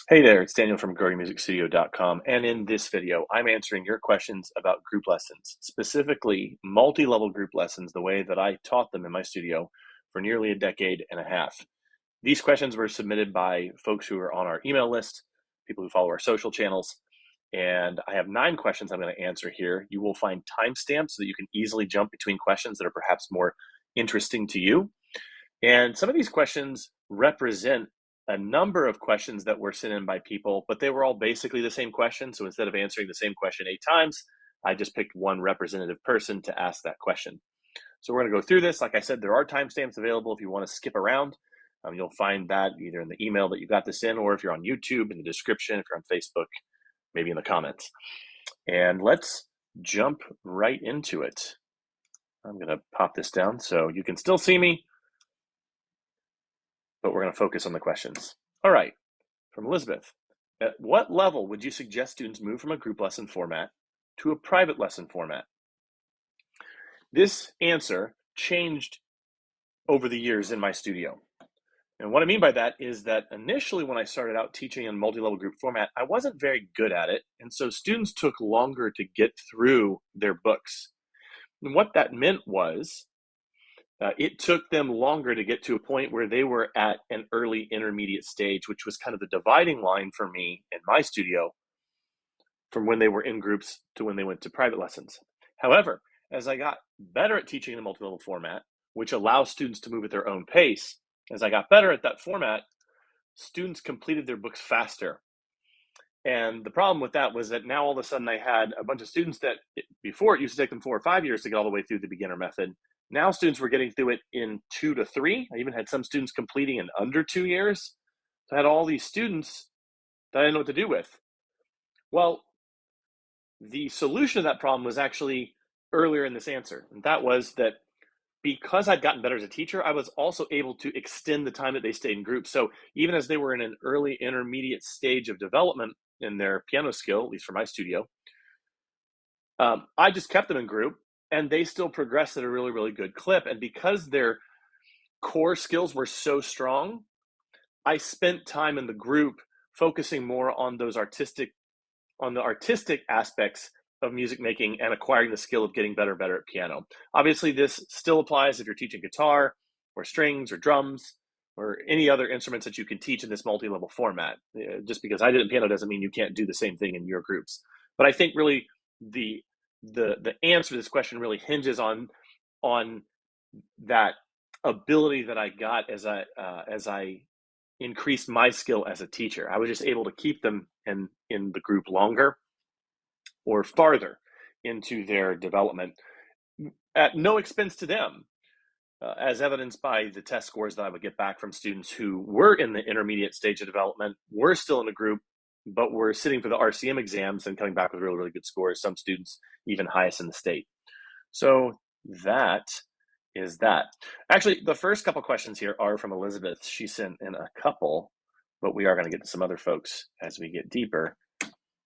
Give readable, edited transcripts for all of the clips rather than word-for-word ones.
Hey there, it's Daniel from growingmusicstudio.com, and in this video, I'm answering your questions about group lessons, specifically multi-level group lessons, the way that I taught them in my studio for nearly a decade and a half. These questions were submitted by folks who are on our email list, people who follow our social channels, and I have 9 questions I'm going to answer here. You will find timestamps so that you can easily jump between questions that are perhaps more interesting to you. And some of these questions represent a number of questions that were sent in by people, but they were all basically the same question. So instead of answering the same question 8 times, I just picked one representative person to ask that question. So we're going to go through this. Like I said, there are timestamps available if you want to skip around. You'll find that either in the email that you got this in, or if you're on YouTube, in the description, if you're on Facebook, maybe in the comments. And let's jump right into it. I'm going to pop this down so you can still see me, but we're going to focus on the questions. All right, from Elizabeth. At what level would you suggest students move from a group lesson format to a private lesson format? This answer changed over the years in my studio. And what I mean by that is that initially when I started out teaching in multi-level group format, I wasn't very good at it. And so students took longer to get through their books. And what that meant was it took them longer to get to a point where they were at an early intermediate stage, which was kind of the dividing line for me in my studio from when they were in groups to when they went to private lessons. However, as I got better at teaching in a multi-level format, which allows students to move at their own pace, as I got better at that format, students completed their books faster. And the problem with that was that now all of a sudden I had a bunch of students that before it used to take them 4 or 5 years to get all the way through the beginner method. Now students were getting through it in 2 to 3. I even had some students completing in under 2 years. So I had all these students that I didn't know what to do with. Well, the solution to that problem was actually earlier in this answer. And that was that because I'd gotten better as a teacher, I was also able to extend the time that they stayed in groups. So even as they were in an early intermediate stage of development in their piano skill, at least for my studio, I just kept them in group and they still progressed at a really, really good clip. And because their core skills were so strong, I spent time in the group focusing more on the artistic aspects of music making and acquiring the skill of getting better and better at piano. Obviously, this still applies if you're teaching guitar or strings or drums or any other instruments that you can teach in this multi-level format. Just because I did it in piano doesn't mean you can't do the same thing in your groups. But I think really the answer to this question really hinges on that ability that I got as I increased my skill as a teacher. I was just able to keep them in the group longer or farther into their development at no expense to them, as evidenced by the test scores that I would get back from students who were in the intermediate stage of development, were still in a group, but were sitting for the RCM exams and coming back with really, really good scores, some students even highest in the state. So that is that. Actually, the first couple questions here are from Elizabeth. She sent in a couple, but we are going to get to some other folks as we get deeper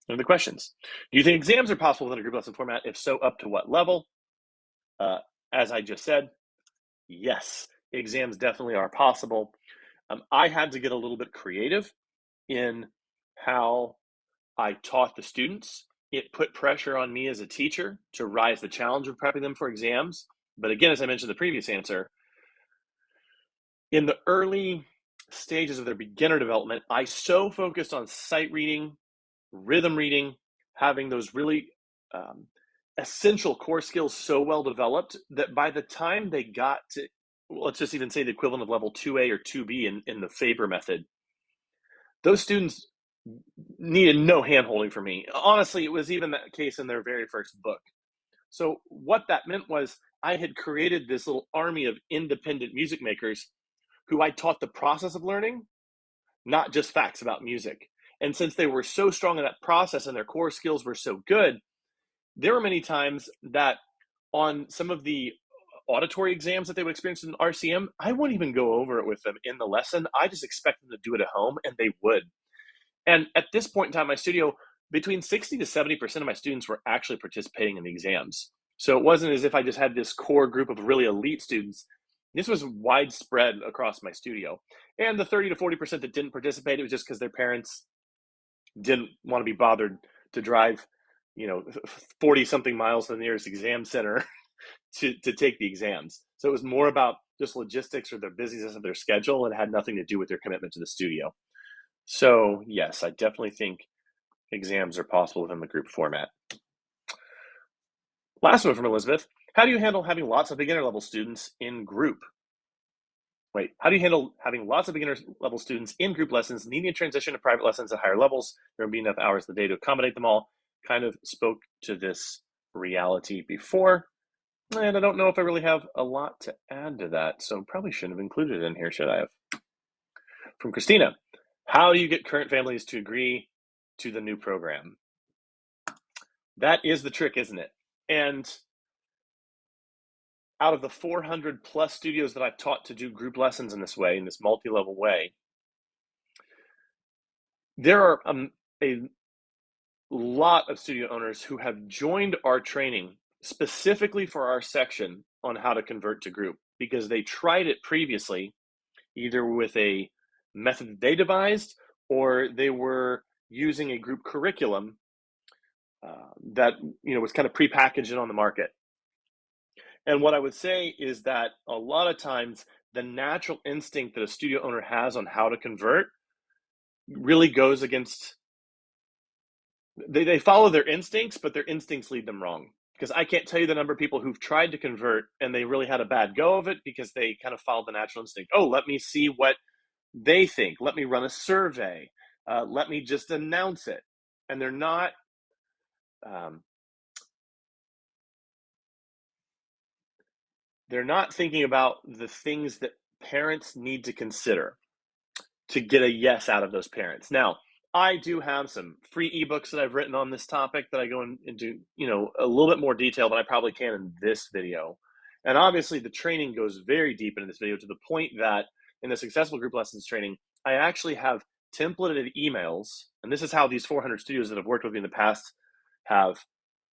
into the questions. Do you think exams are possible within a group lesson format? If so, up to what level? As I just said, yes, exams definitely are possible. I had to get a little bit creative in how I taught the students. It put pressure on me as a teacher to rise the challenge of prepping them for exams. But again, as I mentioned in the previous answer, in the early stages of their beginner development, I so focused on sight reading, rhythm reading, having those really essential core skills so well developed that by the time they got to, let's just even say the equivalent of level 2A or 2B in the Faber method, those students needed no hand-holding from me. Honestly, it was even that case in their very first book. So what that meant was I had created this little army of independent music makers who I taught the process of learning, not just facts about music. And since they were so strong in that process and their core skills were so good, there were many times that on some of the auditory exams that they would experience in RCM, I wouldn't even go over it with them in the lesson. I just expect them to do it at home, and they would. And at this point in time in my studio, between 60 to 70% of my students were actually participating in the exams. So it wasn't as if I just had this core group of really elite students. This was widespread across my studio. And the 30 to 40% that didn't participate, it was just because their parents didn't want to be bothered to drive, 40 something miles to the nearest exam center to take the exams. So it was more about just logistics or the busyness of their schedule, and had nothing to do with their commitment to the studio. So yes, I definitely think exams are possible within the group format. Last one from Elizabeth. How do you handle having lots of beginner level students in group? How do you handle having lots of beginner level students in group lessons, needing to transition to private lessons at higher levels? There won't be enough hours in the day to accommodate them all. Kind of spoke to this reality before, and I don't know if I really have a lot to add to that, so probably shouldn't have included it in here, should I have? From Christina, how do you get current families to agree to the new program? That is the trick, isn't it? And out of the 400 plus studios that I've taught to do group lessons in this way, in this multi-level way, there are a lot of studio owners who have joined our training specifically for our section on how to convert to group, because they tried it previously, either with a method they devised, or they were using a group curriculum that was kind of prepackaged on the market. And what I would say is that a lot of times the natural instinct that a studio owner has on how to convert really goes against, they follow their instincts, but their instincts lead them wrong. Because I can't tell you the number of people who've tried to convert and they really had a bad go of it because they kind of followed the natural instinct. Oh, let me see what they think. Let me run a survey. Let me just announce it. And they're not thinking about the things that parents need to consider to get a yes out of those parents. Now, I do have some free ebooks that I've written on this topic that I go into, a little bit more detail than I probably can in this video. And obviously the training goes very deep into this video, to the point that in the Successful Group Lessons training, I actually have templated emails. And this is how these 400 studios that have worked with me in the past have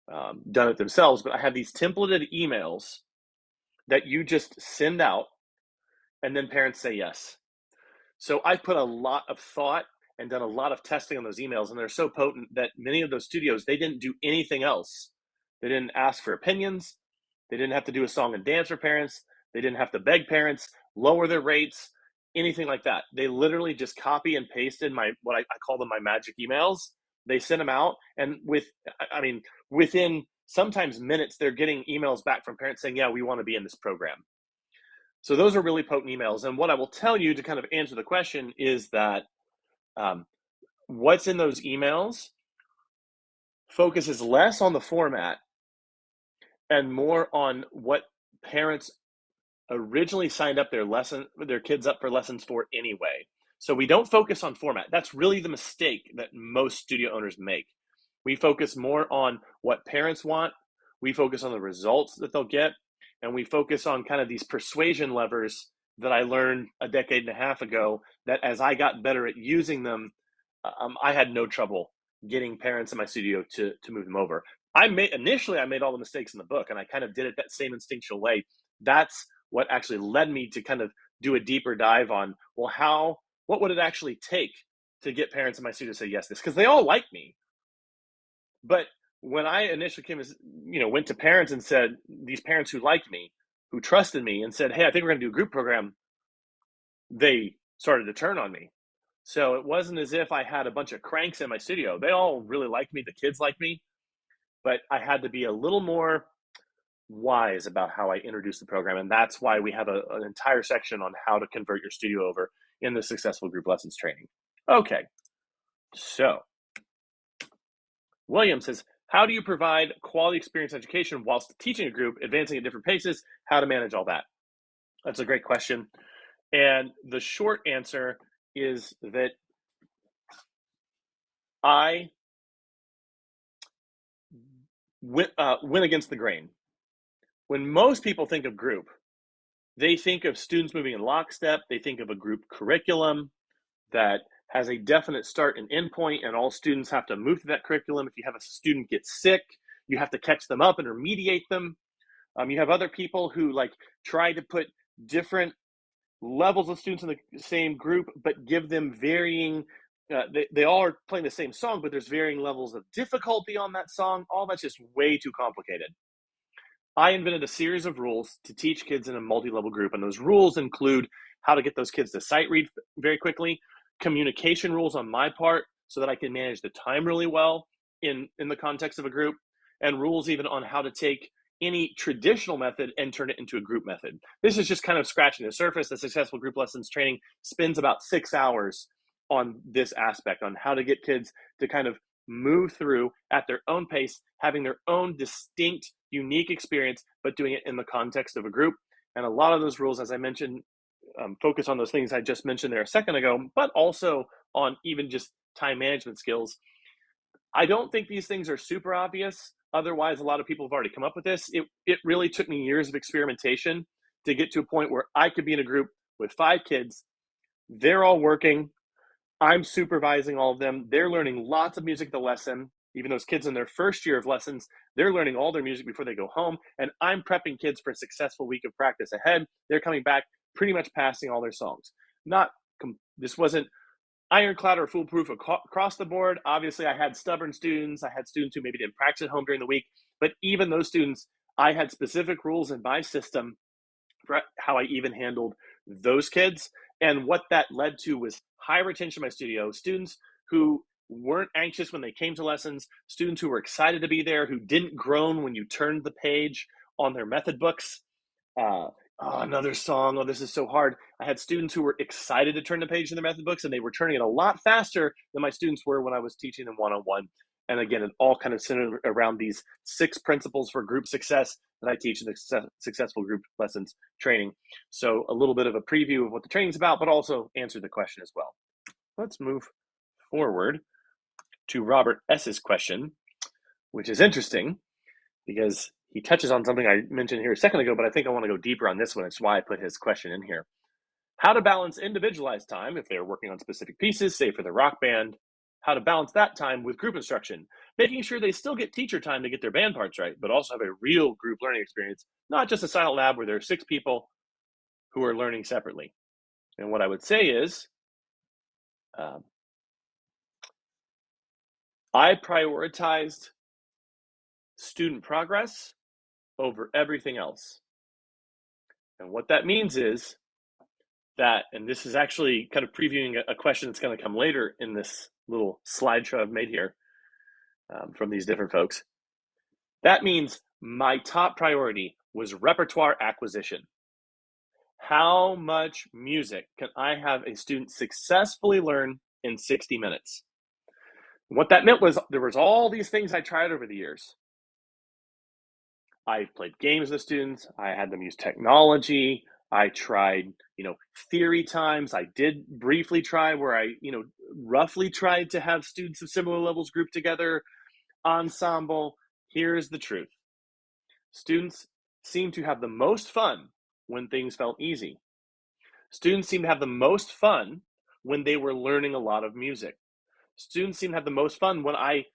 done it themselves. But I have these templated emails that you just send out, and then parents say yes. So I put a lot of thought and done a lot of testing on those emails, and they're so potent that many of those studios, they didn't do anything else. They didn't ask for opinions. They didn't have to do a song and dance for parents. They didn't have to beg parents, lower their rates, anything like that. They literally just copy and pasted what I call them my magic emails. They sent them out, and within sometimes minutes, they're getting emails back from parents saying, yeah, we want to be in this program. So those are really potent emails. And what I will tell you to kind of answer the question is that what's in those emails focuses less on the format and more on what parents originally signed up their kids up for lessons for anyway. So we don't focus on format. That's really the mistake that most studio owners make. We focus more on what parents want. We focus on the results that they'll get. And we focus on kind of these persuasion levers that I learned a decade and a half ago, that as I got better at using them, I had no trouble getting parents in my studio to move them over. Initially I made all the mistakes in the book, and I kind of did it that same instinctual way. That's what actually led me to kind of do a deeper dive on, well, what would it actually take to get parents in my studio to say yes to this? Because they all like me. But when I initially went to parents and said, these parents who liked me, who trusted me, and said, hey, I think we're going to do a group program, they started to turn on me. So it wasn't as if I had a bunch of cranks in my studio. They all really liked me. The kids liked me. But I had to be a little more wise about how I introduce the program. And that's why we have an entire section on how to convert your studio over in the Successful Group Lessons training. Okay, so William says, how do you provide quality experience education whilst teaching a group, advancing at different paces? How to manage all that? That's a great question. And the short answer is that I went against the grain. When most people think of group, they think of students moving in lockstep. They think of a group curriculum that has a definite start and end point, and all students have to move through that curriculum. If you have a student get sick, you have to catch them up and remediate them. You have other people who try to put different levels of students in the same group, but give them varying they all are playing the same song, but there's varying levels of difficulty on that song. All that's just way too complicated. I invented a series of rules to teach kids in a multi-level group, and those rules include how to get those kids to sight read very quickly, communication rules on my part so that I can manage the time really well in the context of a group, and rules even on how to take any traditional method and turn it into a group method. This is just kind of scratching the surface. The Successful Group Lessons training spends about 6 hours on this aspect, on how to get kids to kind of move through at their own pace, having their own distinct, unique experience, but doing it in the context of a group. And a lot of those rules, as I mentioned, focus on those things I just mentioned there a second ago, but also on even just time management skills. I don't think these things are super obvious. Otherwise, a lot of people have already come up with this. It really took me years of experimentation to get to a point where I could be in a group with 5 kids. They're all working. I'm supervising all of them. They're learning lots of music the lesson. Even those kids in their first year of lessons, they're learning all their music before they go home. And I'm prepping kids for a successful week of practice ahead. They're coming back pretty much passing all their songs. This wasn't ironclad or foolproof across the board. Obviously, I had stubborn students. I had students who maybe didn't practice at home during the week. But even those students, I had specific rules in my system for how I even handled those kids. And what that led to was high retention in my studio, students who weren't anxious when they came to lessons, students who were excited to be there, who didn't groan when you turned the page on their method books. Another song. Oh, this is so hard. I had students who were excited to turn the page in their method books, and they were turning it a lot faster than my students were when I was teaching them one-on-one. And again, it all kind of centered around these 6 principles for group success that I teach in the Successful Group Lessons training. So a little bit of a preview of what the training's about, but also answer the question as well. Let's move forward to Robert S.'s question, which is interesting because he touches on something I mentioned here a second ago, but I think I want to go deeper on this one. It's why I put his question in here. How to balance individualized time if they're working on specific pieces, say for the rock band, how to balance that time with group instruction, making sure they still get teacher time to get their band parts right, but also have a real group learning experience, not just a silent lab where there are 6 people who are learning separately. And what I would say is, I prioritized student progress over everything else. And what that means is that, and this is actually kind of previewing a question that's going to come later in this little slideshow I've made here from these different folks. That means my top priority was repertoire acquisition. How much music can I have a student successfully learn in 60 minutes? What that meant was there was all these things I tried over the years. I played games with students. I had them use technology. I tried, theory times. I did briefly try where I, roughly tried to have students of similar levels grouped together. Ensemble. Here's the truth. Students seem to have the most fun when things felt easy. Students seem to have the most fun when they were learning a lot of music. Students seem to have the most fun when I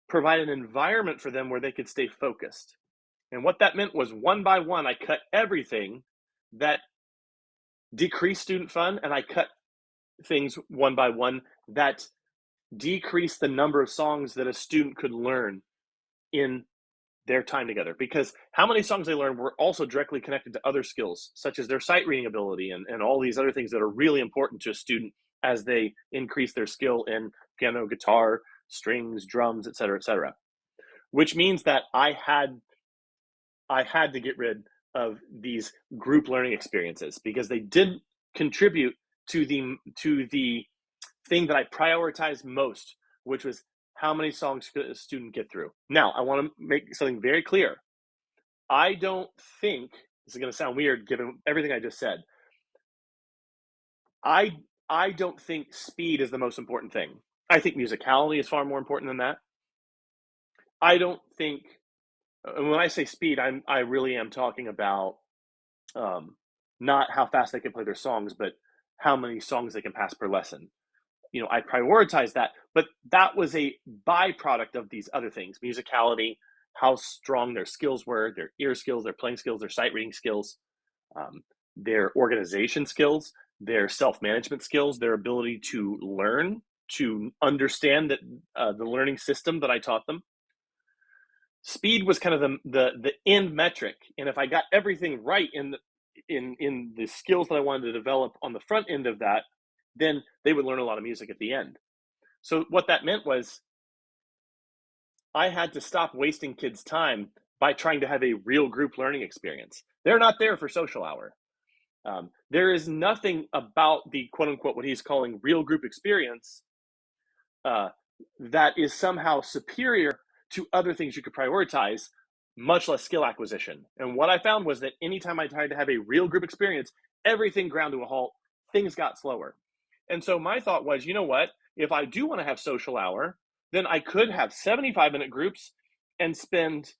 provide an environment for them where they could stay focused. And what that meant was one by one, I cut everything that decreased student fun, and I cut things one by one that decreased the number of songs that a student could learn in their time together. Because how many songs they learned were also directly connected to other skills, such as their sight reading ability and all these other things that are really important to a student as they increase their skill in piano, guitar, strings, drums, et cetera, which means that I had to get rid of these group learning experiences because they didn't contribute to the thing that I prioritized most, which was how many songs could a student get through. Now, I want to make something very clear. I don't think, this is going to sound weird given everything I just said, I don't think speed is the most important thing. I think musicality is far more important than that. I don't think, and when I say speed, I really am talking about not how fast they can play their songs, but how many songs they can pass per lesson. I prioritize that, but that was a byproduct of these other things: musicality, how strong their skills were, their ear skills, their playing skills, their sight reading skills, their organization skills, their self-management skills, their ability to learn, to understand that the learning system that I taught them. Speed was kind of the end metric, and if I got everything right in the skills that I wanted to develop on the front end of that, then they would learn a lot of music at the end. So what that meant was I had to stop wasting kids' time by trying to have a real group learning experience. They're not there for social hour. There is nothing about the quote unquote what he's calling real group experience that is somehow superior to other things you could prioritize, much less skill acquisition. And what I found was that anytime I tried to have a real group experience, everything ground to a halt, things got slower. And so my thought was, you know what? If I do want to have social hour, then I could have 75-minute groups and spend,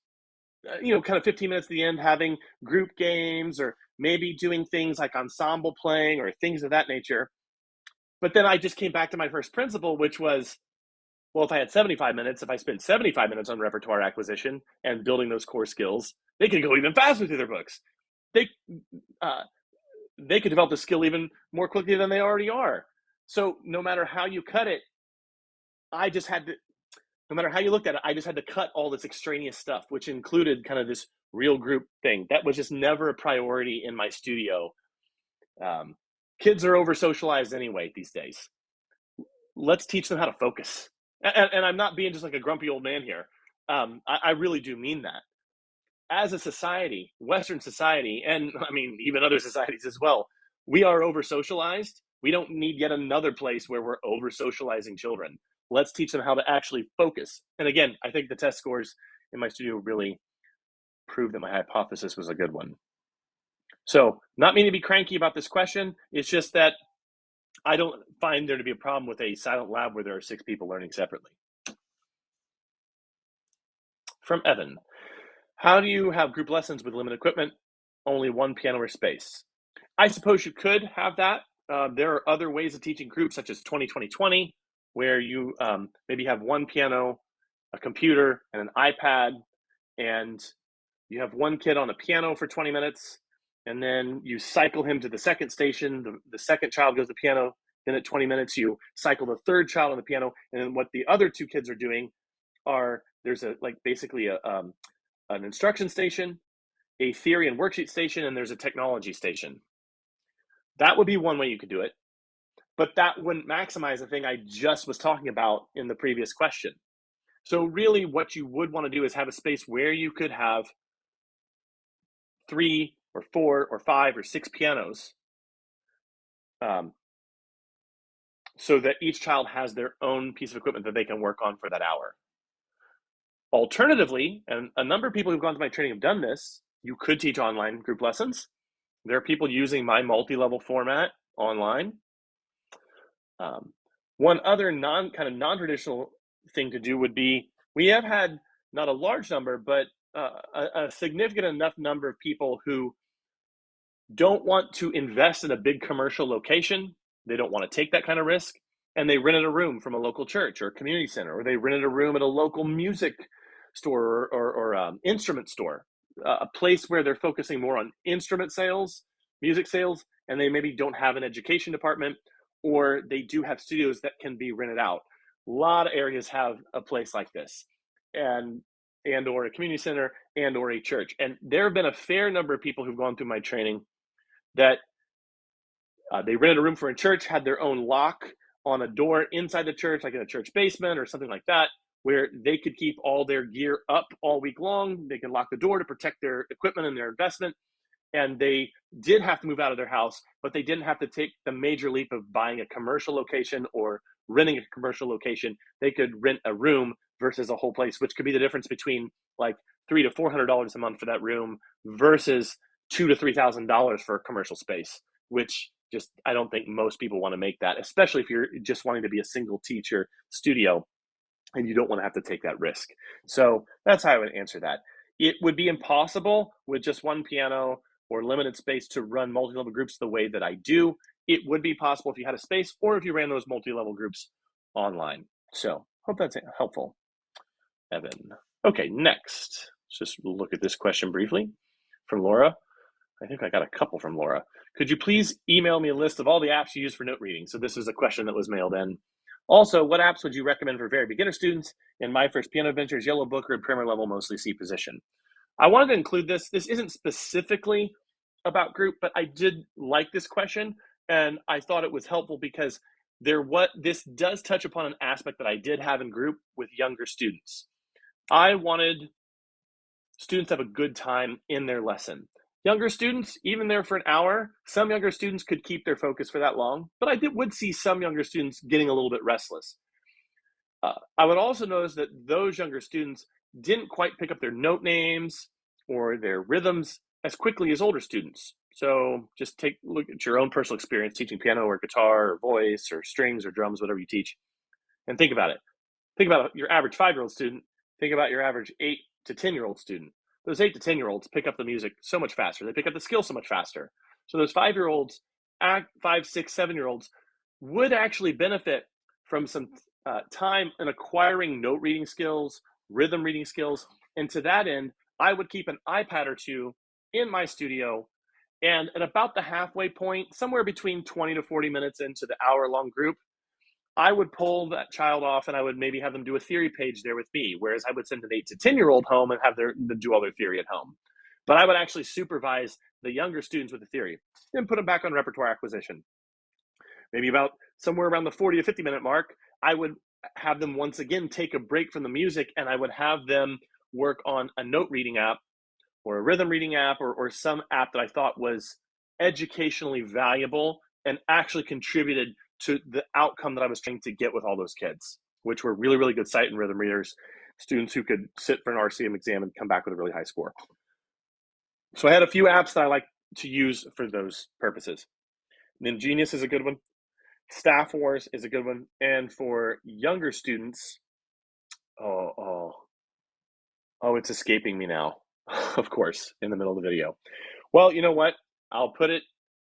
kind of 15 minutes at the end having group games or maybe doing things like ensemble playing or things of that nature. But then I just came back to my first principle, which was, well, if I had 75 minutes, if I spent 75 minutes on repertoire acquisition and building those core skills, they could go even faster through their books. They could develop the skill even more quickly than they already are. So no matter how you cut it, no matter how you looked at it, I just had to cut all this extraneous stuff, which included kind of this real group thing. That was just never a priority in my studio. Kids are over socialized anyway these days. Let's teach them how to focus. And I'm not being just like a grumpy old man here. I really do mean that. As a society, Western society, and I mean, even other societies as well, we are over socialized. We don't need yet another place where we're over socializing children. Let's teach them how to actually focus. And again, I think the test scores in my studio really proved that my hypothesis was a good one. So, not meaning to be cranky about this question. It's just that I don't find there to be a problem with a silent lab where there are 6 people learning separately. From Evan, how do you have group lessons with limited equipment, only one piano or space? I suppose you could have that. There are other ways of teaching groups, such as 20-20-20, where you maybe have one piano, a computer, and an iPad, and you have one kid on a piano for 20 minutes, and then you cycle him to the second station. The second child goes to the piano. Then at 20 minutes, you cycle the third child on the piano. And then what the other 2 kids are doing there's basically an instruction station, a theory and worksheet station, and there's a technology station. That would be one way you could do it. But that wouldn't maximize the thing I just was talking about in the previous question. So really what you would want to do is have a space where you could have 3 or 4 or 5 or 6 pianos, so that each child has their own piece of equipment that they can work on for that hour. Alternatively, and a number of people who've gone to my training have done this, you could teach online group lessons. There are people using my multi-level format online. One other non-traditional thing to do would be, we have had not a large number, but a significant enough number of people who don't want to invest in a big commercial location. They don't want to take that kind of risk. And they rented a room from a local church or community center, or they rented a room at a local music store or instrument store, a place where they're focusing more on instrument sales, music sales, and they maybe don't have an education department, or they do have studios that can be rented out. A lot of areas have a place like this, and or a community center and or a church. And there have been a fair number of people who've gone through my training that they rented a room for a church, had their own lock on a door inside the church, like in a church basement or something like that, where they could keep all their gear up all week long. They could lock the door to protect their equipment and their investment. And they did have to move out of their house, but they didn't have to take the major leap of buying a commercial location or renting a commercial location. They could rent a room versus a whole place, which could be the difference between like $300 to $400 a month for that room versus $2,000 to $3,000 for a commercial space, which just, I don't think most people want to make that, especially if you're just wanting to be a single teacher studio and you don't want to have to take that risk. So that's how I would answer that. It would be impossible with just one piano or limited space to run multi-level groups the way that I do. It would be possible if you had a space or if you ran those multi-level groups online. So hope that's helpful, Evan. Okay, next, let's just look at this question briefly from Laura. I think I got a couple from Laura. Could you please email me a list of all the apps you use for note reading? So this is a question that was mailed in. Also, what apps would you recommend for very beginner students? In my first piano adventures, Yellow Book or primer level, mostly C position. I wanted to include this. This isn't specifically about group, but I did like this question, and I thought it was helpful because this does touch upon an aspect that I did have in group with younger students. I wanted students to have a good time in their lesson. Younger students, even there for an hour, some younger students could keep their focus for that long, but would see some younger students getting a little bit restless. I would also notice that those younger students didn't quite pick up their note names or their rhythms as quickly as older students. So just look at your own personal experience teaching piano or guitar or voice or strings or drums, whatever you teach, and think about it. Think about your average 5-year-old student. Think about your average 8 to 10-year-old student. Those 8 to 10-year-olds pick up the music so much faster. They pick up the skill so much faster. So those 5-year-olds, 5, 6, 7-year-olds would actually benefit from some time in acquiring note reading skills, rhythm reading skills. And to that end, I would keep an iPad or two in my studio. And at about the halfway point, somewhere between 20 to 40 minutes into the hour-long group, I would pull that child off and I would maybe have them do a theory page there with me, whereas I would send an 8 to 10-year-old home and have them do all their theory at home. But I would actually supervise the younger students with the theory and put them back on repertoire acquisition. Maybe about somewhere around the 40 to 50-minute mark, I would have them once again take a break from the music and I would have them work on a note reading app or a rhythm reading app or some app that I thought was educationally valuable and actually contributed to the outcome that I was trying to get with all those kids, which were really, really good sight and rhythm readers, students who could sit for an RCM exam and come back with a really high score. So I had a few apps that I like to use for those purposes. Genius is a good one. Staff Wars is a good one. And for younger students, it's escaping me now, of course, in the middle of the video. Well, you know what? I'll put it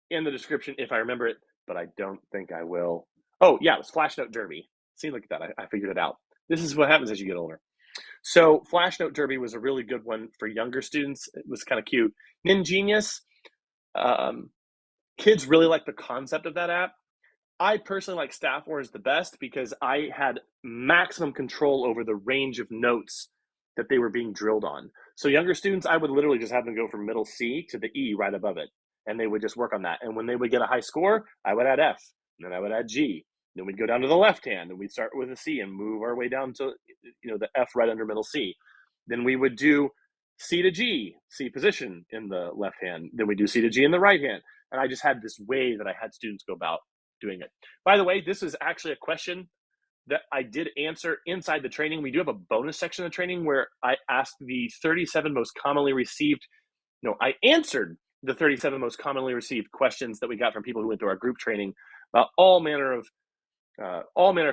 in the description if I remember it, but I don't think I will. Oh, yeah, it was Flash Note Derby. See, look at that. I figured it out. This is what happens as you get older. So Flash Note Derby was a really good one for younger students. It was kind of cute. Genius, kids really like the concept of that app. I personally like Staff Wars the best because I had maximum control over the range of notes that they were being drilled on. So younger students, I would literally just have them go from middle C to the E right above it, and they would just work on that. And when they would get a high score, I would add F, and then I would add G. Then we'd go down to the left hand, and we'd start with a C and move our way down to the F right under middle C. Then we would do C to G, C position in the left hand. Then we do C to G in the right hand. And I just had this way that I had students go about doing it. By the way, this is actually a question that I did answer inside the training. We do have a bonus section of the training where I asked the 37 most commonly received, I answered the 37 most commonly received questions that we got from people who went through our group training about all manner of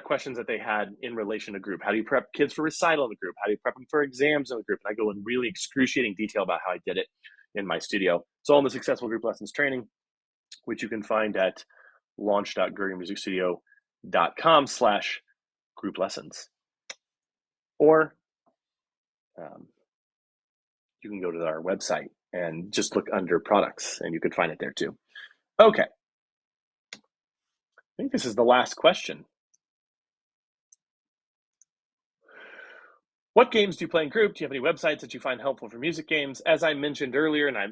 questions that they had in relation to group. How do you prep kids for recital in the group? How do you prep them for exams in the group? And I go in really excruciating detail about how I did it in my studio. It's all in the Successful Group Lessons training, which you can find at launch.gregormusicstudio.com/group lessons. Or you can go to our website and just look under products and you could find it there too. Okay. I think this is the last question. What games do you play in group? Do you have any websites that you find helpful for music games? As I mentioned earlier, and I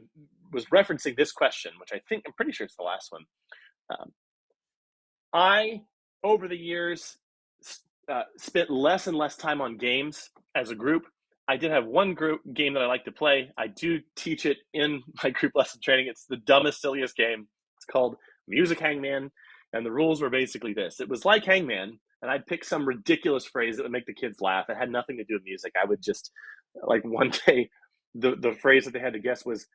was referencing this question, which I'm pretty sure it's the last one. I, over the years, spent less and less time on games as a group. I did have one group game that I like to play. I do teach it in my group lesson training. It's the dumbest, silliest game. It's called Music Hangman. And the rules were basically this. It was like Hangman, and I'd pick some ridiculous phrase that would make the kids laugh. It had nothing to do with music. I would just, like one day, the phrase that they had to guess was,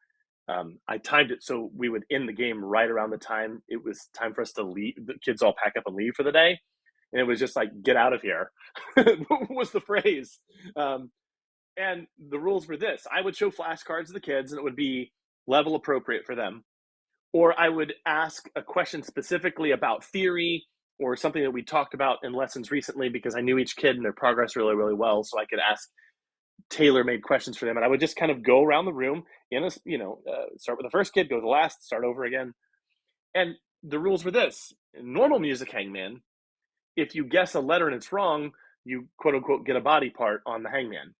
I timed it so we would end the game right around the time it was time for us to leave. The kids all pack up and leave for the day. And it was just like, get out of here, was the phrase. And the rules were this. I would show flashcards to the kids, and it would be level appropriate for them. Or I would ask a question specifically about theory or something that we talked about in lessons recently because I knew each kid and their progress really, really well. So I could ask tailor-made questions for them. And I would just kind of go around the room start with the first kid, go to the last, start over again. And the rules were this. In normal Music Hangman, if you guess a letter and it's wrong, you quote unquote get a body part on the hangman.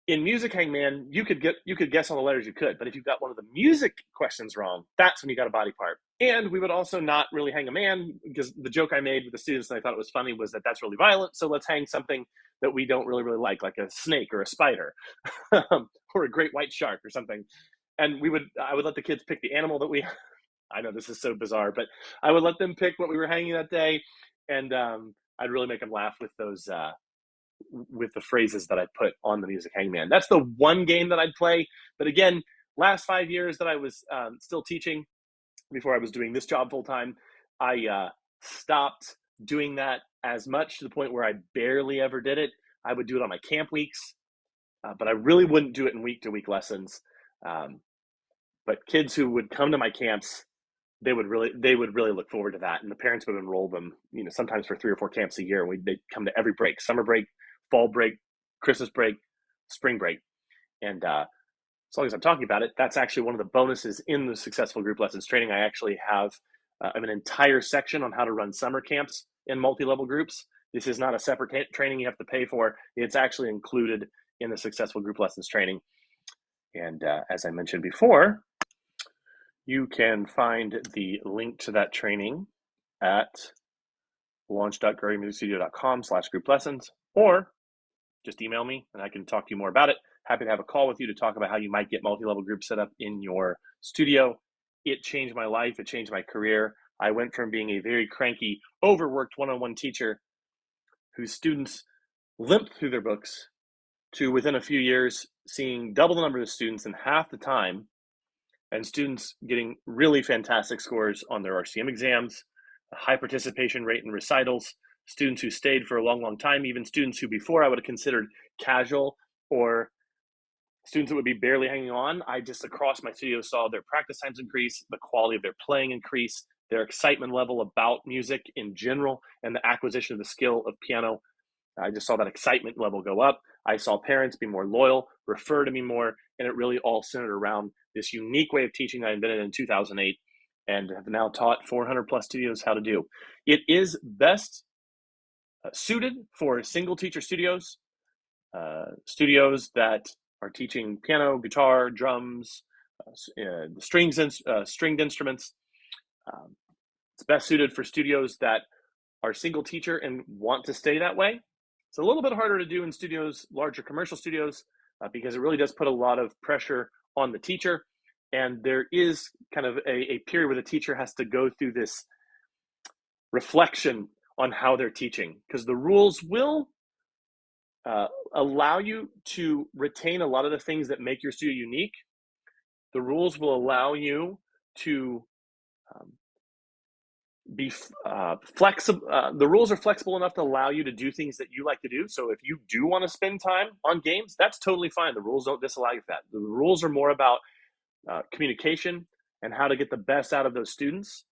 In music hangman, you could guess all the letters you could, but if you got one of the music questions wrong, that's when you got a body part. And we would also not really hang a man, because the joke I made with the students and I thought it was funny was that that's really violent, so let's hang something that we don't really like a snake or a spider or a great white shark or something. And I would let the kids pick the animal that we I know this is so bizarre, but I would let them pick what we were hanging that day, and I'd really make them laugh with those with the phrases that I put on the music hangman. That's the one game that I'd play. But again, last 5 years that I was still teaching before I was doing this job full time, I stopped doing that as much, to the point where I barely ever did it. I would do it on my camp weeks, but I really wouldn't do it in week-to-week lessons. But kids who would come to my camps, they would really look forward to that, and the parents would enroll them, sometimes for 3 or 4 camps a year. They'd come to every break: summer break, fall break, Christmas break, spring break. And as long as I'm talking about it, that's actually one of the bonuses in the Successful Group Lessons training. I actually have an entire section on how to run summer camps in multi-level groups. This is not a separate training you have to pay for. It's actually included in the Successful Group Lessons training. And as I mentioned before, you can find the link to that training at launch.growingmusicstudio.com/group lessons, or just email me and I can talk to you more about it. Happy to have a call with you to talk about how you might get multi-level groups set up in your studio. It changed my life. It changed my career. I went from being a very cranky, overworked one-on-one teacher whose students limped through their books, to within a few years seeing double the number of students in half the time, and students getting really fantastic scores on their RCM exams, a high participation rate in recitals, students who stayed for a long, long time, even students who before I would have considered casual, or students that would be barely hanging on. I just, across my studio, saw their practice times increase, the quality of their playing increase, their excitement level about music in general, and the acquisition of the skill of piano. I just saw that excitement level go up. I saw parents be more loyal, refer to me more, and it really all centered around this unique way of teaching that I invented in 2008 and have now taught 400 plus studios how to do. It is best suited for single teacher studios, studios that are teaching piano, guitar, drums, stringed instruments. It's best suited for studios that are single teacher and want to stay that way. It's a little bit harder to do in studios, larger commercial studios, because it really does put a lot of pressure on the teacher. And there is kind of a period where the teacher has to go through this reflection on how they're teaching, because the rules will allow you to retain a lot of the things that make your studio unique. The rules will allow you to be flexible. The rules are flexible enough to allow you to do things that you like to do. So if you do want to spend time on games, that's totally fine. The rules don't disallow you for that. The rules are more about communication and how to get the best out of those students.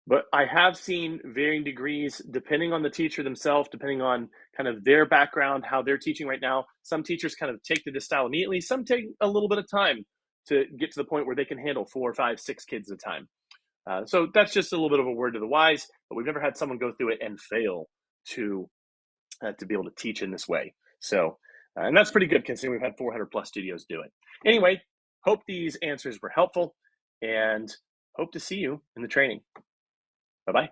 But I have seen varying degrees, depending on the teacher themselves, depending on kind of their background, how they're teaching right now. Some teachers kind of take to this style immediately. Some take a little bit of time to get to the point where they can handle 4, 5, 6 kids at a time. So that's just a little bit of a word to the wise, but we've never had someone go through it and fail to be able to teach in this way. So, and that's pretty good considering we've had 400 plus studios do it. Anyway, hope these answers were helpful and hope to see you in the training. Bye-bye.